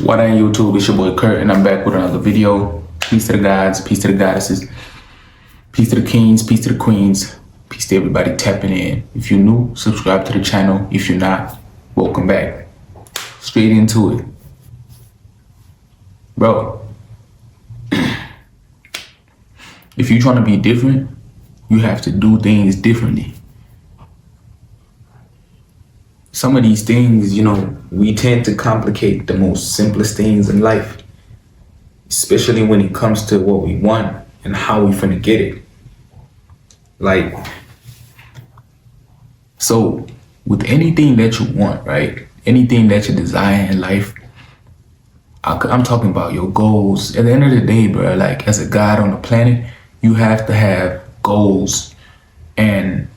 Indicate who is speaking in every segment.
Speaker 1: What on YouTube? It's your boy Kurt, and I'm back with another video. Peace to the gods, peace to the goddesses, peace to the kings, peace to the queens, peace to everybody tapping in. If you're new, subscribe to the channel. If you're not, welcome back. Straight into it. Bro, if you're trying to be different, you have to do things differently. Some of these things, we tend to complicate the most simplest things in life, especially when it comes to what we want and how we finna get it. So with anything that you want, right? Anything that you desire in life, I'm talking about your goals. At the end of the day, bro, as a God on the planet, you have to have goals and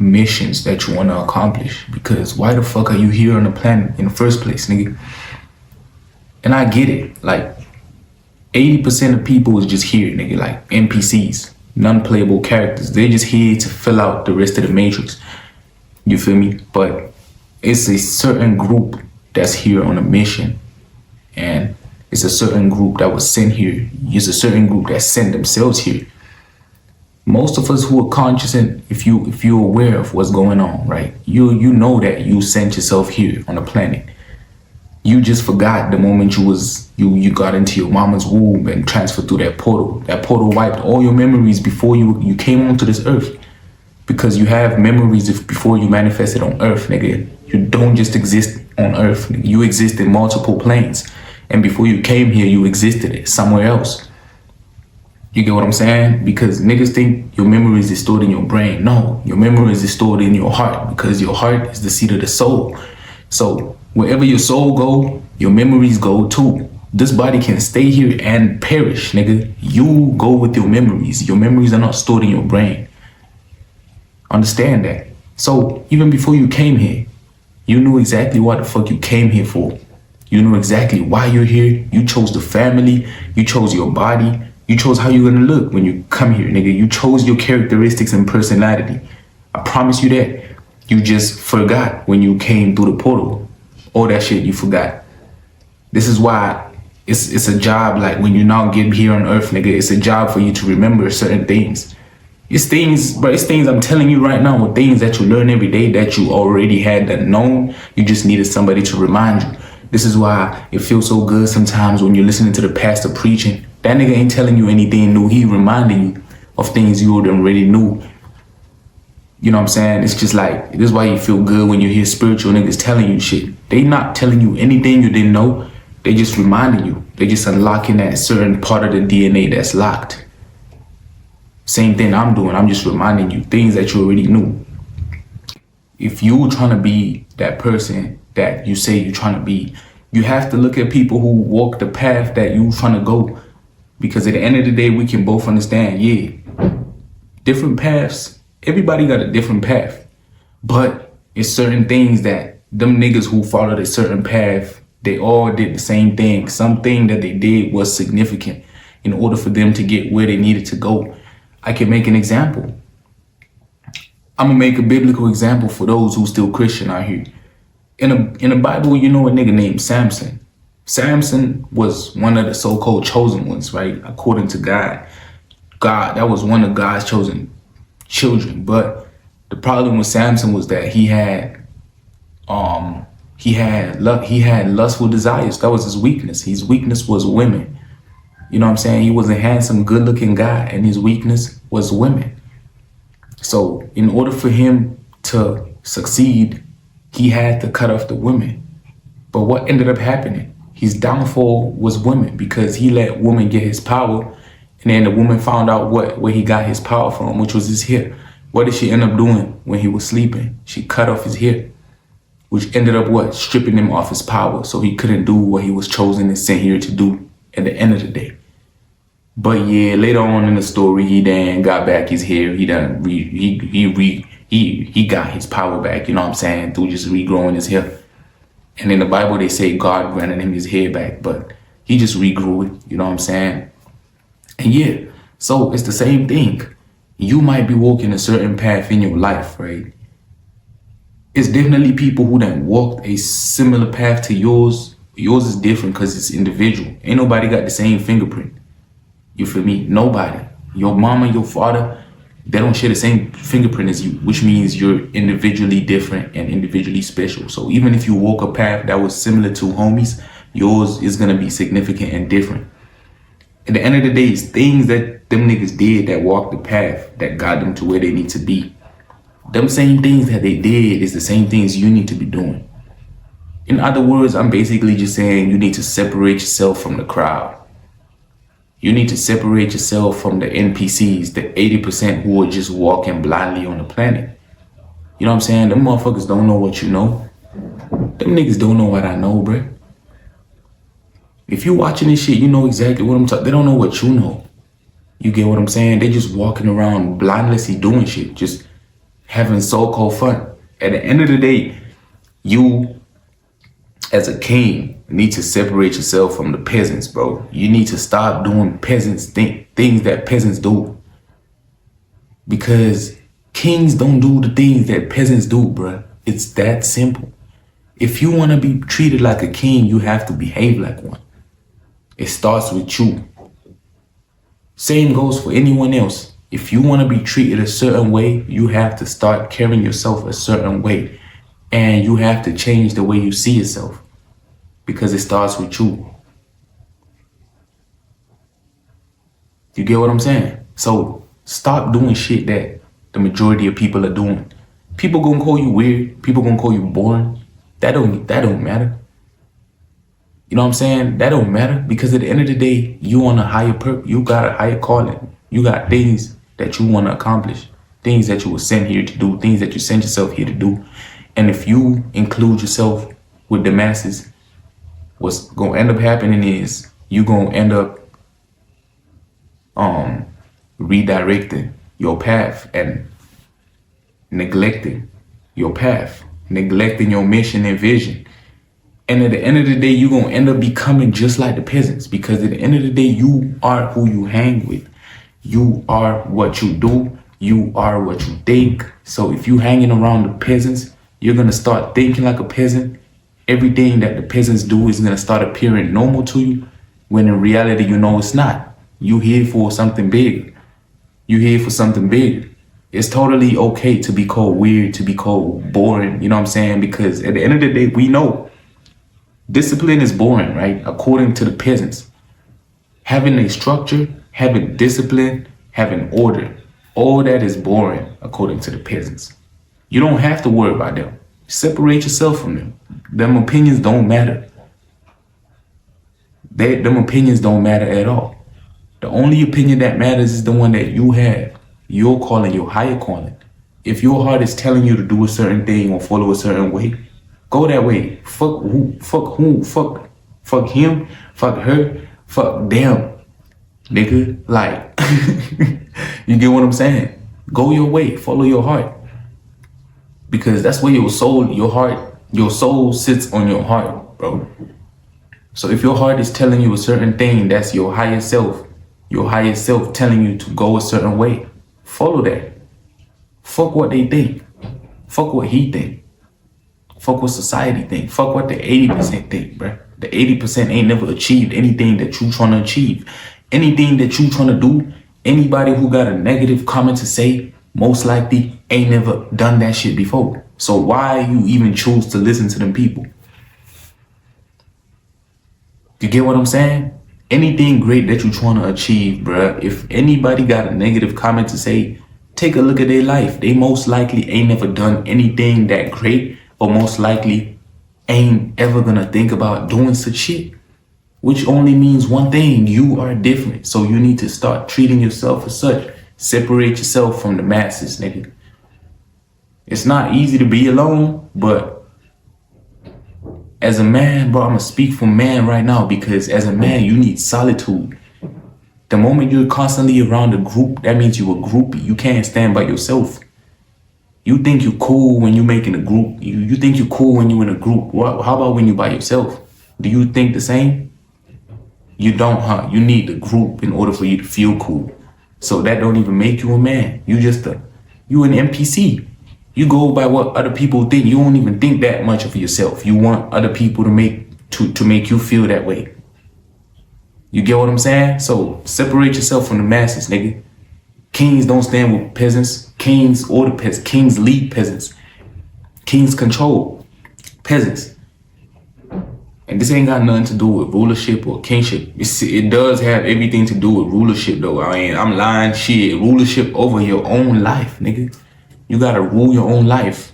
Speaker 1: missions that you want to accomplish, because why the fuck are you here on the planet in the first place, nigga? And I get it, 80% of people is just here, nigga, like NPCs, non-playable characters. They're just here to fill out the rest of the matrix, you feel me? But it's a certain group that's here on a mission, and it's a certain group that was sent here. It's a certain group that sent themselves here. Most of us who are conscious, and if you're aware of what's going on, right? You know that you sent yourself here on the planet. You just forgot the moment you got into your mama's womb and transferred through that portal. That portal wiped all your memories before you came onto this earth. Because you have memories before you manifested on earth, nigga. You don't just exist on earth. You exist in multiple planes. And before you came here, you existed somewhere else. You get what I'm saying? Because niggas think your memories is stored in your brain. No, your memories is stored in your heart, because your heart is the seat of the soul. So wherever your soul go, your memories go too. This body can stay here and perish, nigga. You go with your memories. Your memories are not stored in your brain. Understand that. So even before you came here, you knew exactly what the fuck you came here for. You knew exactly why you're here. You chose the family. You chose your body. You chose how you're gonna look when you come here, nigga. You chose your characteristics and personality. I promise you that. You just forgot when you came through the portal. All that shit you forgot. This is why it's a job, when you now get here on earth, nigga, it's a job for you to remember certain things. It's things I'm telling you right now, with things that you learn every day that you already had known. You just needed somebody to remind you. This is why it feels so good sometimes when you're listening to the pastor preaching. That nigga ain't telling you anything new. He reminding you of things you already knew. You know what I'm saying? It's just this is why you feel good when you hear spiritual niggas telling you shit. They not telling you anything you didn't know. They just reminding you. They just unlocking that certain part of the DNA that's locked. Same thing I'm doing. I'm just reminding you things that you already knew. If you're trying to be that person that you say you're trying to be, you have to look at people who walk the path that you're trying to go. Because at the end of the day, we can both understand, different paths. Everybody got a different path. But it's certain things that them niggas who followed a certain path, they all did the same thing. Something that they did was significant in order for them to get where they needed to go. I can make an example. I'm gonna make a biblical example for those who still Christian out here. In the Bible, you know a nigga named Samson. Samson was one of the so-called chosen ones, right? According to God. That was one of God's chosen children. But the problem with Samson was that he had lustful desires. That was his weakness. His weakness was women. You know what I'm saying? He was a handsome, good-looking guy, and his weakness was women. So in order for him to succeed, he had to cut off the women. But what ended up happening? His downfall was women, because he let women get his power, and then the woman found out where he got his power from, which was his hair. What did she end up doing when he was sleeping? She cut off his hair, which ended up stripping him off his power, so he couldn't do what he was chosen and sent here to do at the end of the day. But later on in the story, he then got back his hair. He got his power back, you know what I'm saying, through just regrowing his hair. And in the Bible, they say God granted him his hair back, but he just regrew it, you know what I'm saying? And so it's the same thing. You might be walking a certain path in your life, right? It's definitely people who then walked a similar path to yours Yours is different because it's individual. Ain't nobody got the same fingerprint. You feel me? Nobody. Your mama, your father, they don't share the same fingerprint as you, which means you're individually different and individually special. So even if you walk a path that was similar to homies, yours is gonna be significant and different. At the end of the day, it's things that them niggas did that walked the path that got them to where they need to be. Them same things that they did is the same things you need to be doing. In other words, I'm basically just saying you need to separate yourself from the crowd. You need to separate yourself from the NPCs, the 80% who are just walking blindly on the planet. You know what I'm saying? Them motherfuckers don't know what you know. Them niggas don't know what I know, bruh. If you watching this shit, you know exactly what I'm talking. They don't know what you know. You get what I'm saying? They just walking around blindlessly doing shit, just having so-called fun. At the end of the day, you as a king need to separate yourself from the peasants, bro. You need to stop doing peasants things that peasants do. Because kings don't do the things that peasants do, bro. It's that simple. If you want to be treated like a king, you have to behave like one. It starts with you. Same goes for anyone else. If you want to be treated a certain way, you have to start carrying yourself a certain way. And you have to change the way you see yourself. Because it starts with you. You get what I'm saying? So stop doing shit that the majority of people are doing. People gonna call you weird. People gonna call you boring. That don't matter. You know what I'm saying? That don't matter, because at the end of the day, you on a higher purpose. You got a higher calling. You got things that you want to accomplish, things that you were sent here to do, things that you sent yourself here to do. And if you include yourself with the masses, what's gonna end up happening is you gonna end up redirecting your path and neglecting your path, neglecting your mission and vision. And at the end of the day, you're going to end up becoming just like the peasants, because at the end of the day, you are who you hang with. You are what you do. You are what you think. So if you hanging around the peasants, you're going to start thinking like a peasant. Everything that the peasants do is going to start appearing normal to you, when in reality, you know it's not. You here for something big. You here for something big. It's totally okay to be called weird, to be called boring. You know what I'm saying? Because at the end of the day, we know discipline is boring, right? According to the peasants. Having a structure, having discipline, having order, all that is boring according to the peasants. You don't have to worry about them. Separate yourself from them. Them opinions don't matter. Them opinions don't matter at all. The only opinion that matters is the one that you have. Your calling, your higher calling. If your heart is telling you to do a certain thing or follow a certain way, go that way. Fuck him, fuck her, fuck them, nigga. Like, you get what I'm saying? Go your way, follow your heart. Because that's where your soul sits on your heart, bro. So if your heart is telling you a certain thing, that's your higher self telling you to go a certain way. Follow that. Fuck what they think. Fuck what he think. Fuck what society think. Fuck what the 80% think, bruh. The 80% ain't never achieved anything that you trying to achieve. Anything that you trying to do, anybody who got a negative comment to say, most likely ain't never done that shit before. So why you even choose to listen to them people? You get what I'm saying? Anything great that you trying to achieve, bruh, if anybody got a negative comment to say, take a look at their life. They most likely ain't never done anything that great, or most likely ain't ever gonna think about doing such shit. Which only means one thing: you are different. So you need to start treating yourself as such. Separate yourself from the masses, nigga. It's not easy to be alone, but as a man, bro, I'm gonna speak for man right now, because as a man, you need solitude. The moment you're constantly around a group, that means you're a groupie. You can't stand by yourself. You think you're cool when you're making a group. You think you're cool when you're in a group. How about when you're by yourself? Do you think the same? You don't, huh? You need the group in order for you to feel cool. So that don't even make you a man. You an NPC. You go by what other people think. You don't even think that much of yourself. You want other people to make to make you feel that way. You get what I'm saying? So separate yourself from the masses, nigga. Kings don't stand with peasants. Kings order peasants. Kings lead peasants. Kings control peasants. And this ain't got nothing to do with rulership or kingship. It does have everything to do with rulership, though. I mean, I'm lying. Shit, rulership over your own life, nigga. You gotta rule your own life.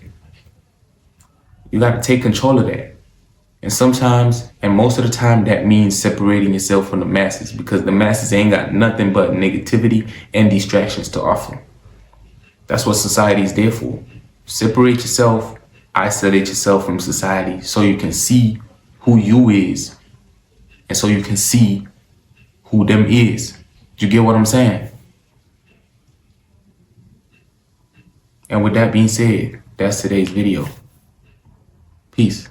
Speaker 1: You gotta take control of that. And sometimes, and most of the time, that means separating yourself from the masses, because the masses ain't got nothing but negativity and distractions to offer. That's what society is there for. Separate yourself, isolate yourself from society so you can see who you is, and so you can see who them is. You get what I'm saying? And with that being said, that's today's video. Peace.